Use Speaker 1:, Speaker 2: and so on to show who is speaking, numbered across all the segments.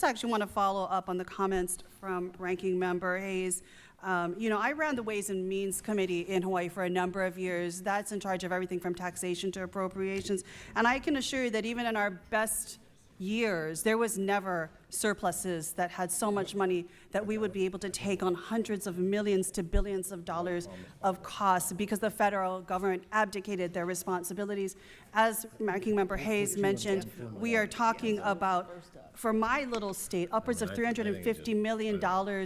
Speaker 1: I actually want to follow up on the comments from Ranking Member Hayes. I ran the Ways and Means Committee in Hawaii for a number of years. That's in charge of everything from taxation to appropriations. And I can assure you that even in our best years, there was never surpluses that had so much money that we would be able to take on hundreds of millions to billions of dollars of costs because the federal government abdicated their responsibilities. As Ranking Member Hayes mentioned, we are talking about, for my little state, upwards of $350 million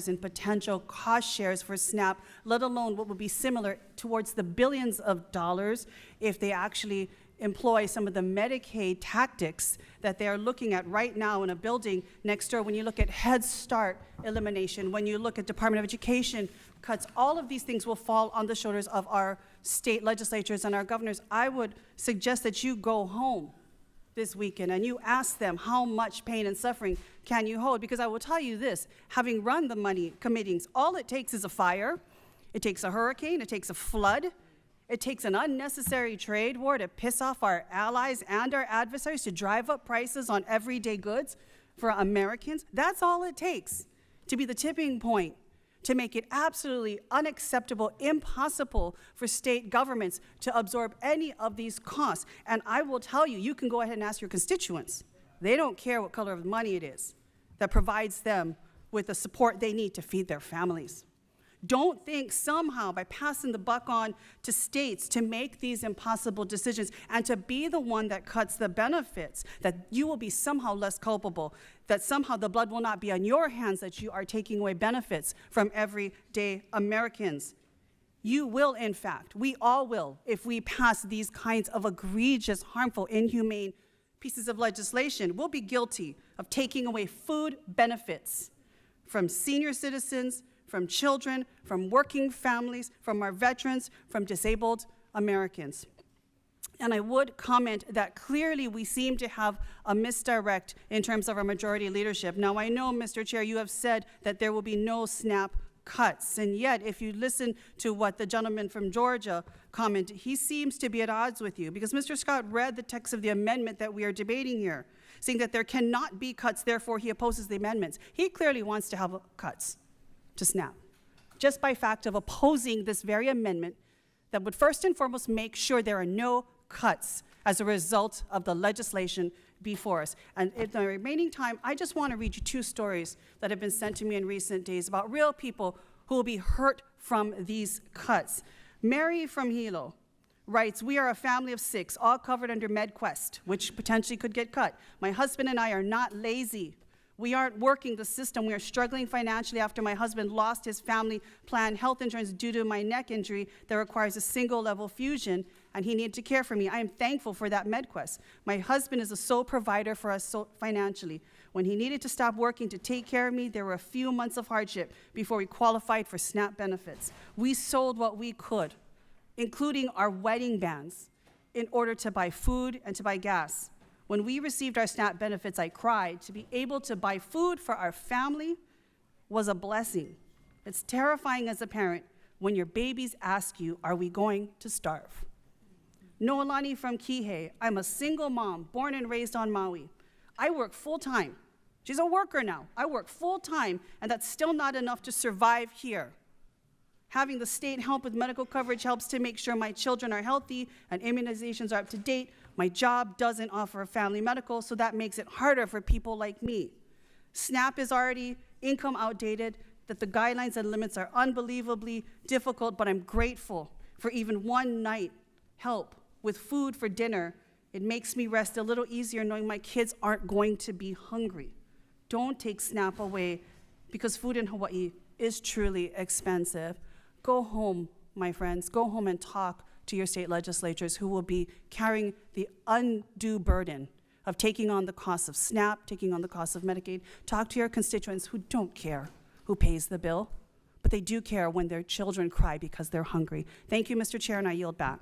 Speaker 1: in potential cost shares for SNAP, let alone what would be similar towards the billions of dollars if they actually employ some of the Medicaid tactics that they are looking at right now in a building next door. When you look at Head Start elimination, when you look at Department of Education cuts, all of these things will fall on the shoulders of our state legislatures and our governors. I would suggest that you go home this weekend and you ask them how much pain and suffering can you hold, because I will tell you this, having run the money committees, all it takes is a fire, it takes a hurricane, it takes a flood, it takes an unnecessary trade war to piss off our allies and our adversaries, to drive up prices on everyday goods for Americans. That's all it takes to be the tipping point, to make it absolutely unacceptable, impossible for state governments to absorb any of these costs. And I will tell you, you can go ahead and ask your constituents. They don't care what color of money it is that provides them with the support they need to feed their families. Don't think somehow by passing the buck on to states to make these impossible decisions and to be the one that cuts the benefits, that you will be somehow less culpable, that somehow the blood will not be on your hands, that you are taking away benefits from everyday Americans. You will, in fact, we all will, if we pass these kinds of egregious, harmful, inhumane pieces of legislation, we'll be guilty of taking away food benefits from senior citizens, from children, from working families, from our veterans, from disabled Americans. And I would comment that clearly we seem to have a misdirect in terms of our majority leadership. Now, I know, Mr. Chair, you have said that there will be no SNAP cuts, and yet if you listen to what the gentleman from Georgia commented, he seems to be at odds with you, because Mr. Scott read the text of the amendment that we are debating here, saying that there cannot be cuts, therefore he opposes the amendments. He clearly wants to have cuts to SNAP, just by fact of opposing this very amendment that would first and foremost make sure there are no cuts as a result of the legislation before us. And in the remaining time, I just want to read you two stories that have been sent to me in recent days about real people who will be hurt from these cuts. Mary from Hilo writes, "We are a family of 6, all covered under MedQuest, which potentially could get cut. My husband and I are not lazy. We aren't working the system. We are struggling financially after my husband lost his family plan health insurance due to my neck injury that requires a single-level fusion, and he needed to care for me. I am thankful for that MedQuest. My husband is the sole provider for us financially. When he needed to stop working to take care of me, there were a few months of hardship before we qualified for SNAP benefits. We sold what we could, including our wedding bands, in order to buy food and to buy gas. When we received our SNAP benefits, I cried. To be able to buy food for our family was a blessing. It's terrifying as a parent when your babies ask you, are we going to starve?" Noelani from Kihei, "I'm a single mom, born and raised on Maui. I work full-time." She's a worker now. "I work full-time, and that's still not enough to survive here. Having the state help with medical coverage helps to make sure my children are healthy and immunizations are up to date. My job doesn't offer family medical, so that makes it harder for people like me. SNAP is already income outdated, that the guidelines and limits are unbelievably difficult, but I'm grateful for even one night help with food for dinner. It makes me rest a little easier knowing my kids aren't going to be hungry. Don't take SNAP away, because food in Hawaii is truly expensive. Go home, my friends, go home and talk to your state legislatures who will be carrying the undue burden of taking on the cost of SNAP, taking on the cost of Medicaid. Talk to your constituents who don't care who pays the bill, but they do care when their children cry because they're hungry. Thank you, Mr. Chair, and I yield back.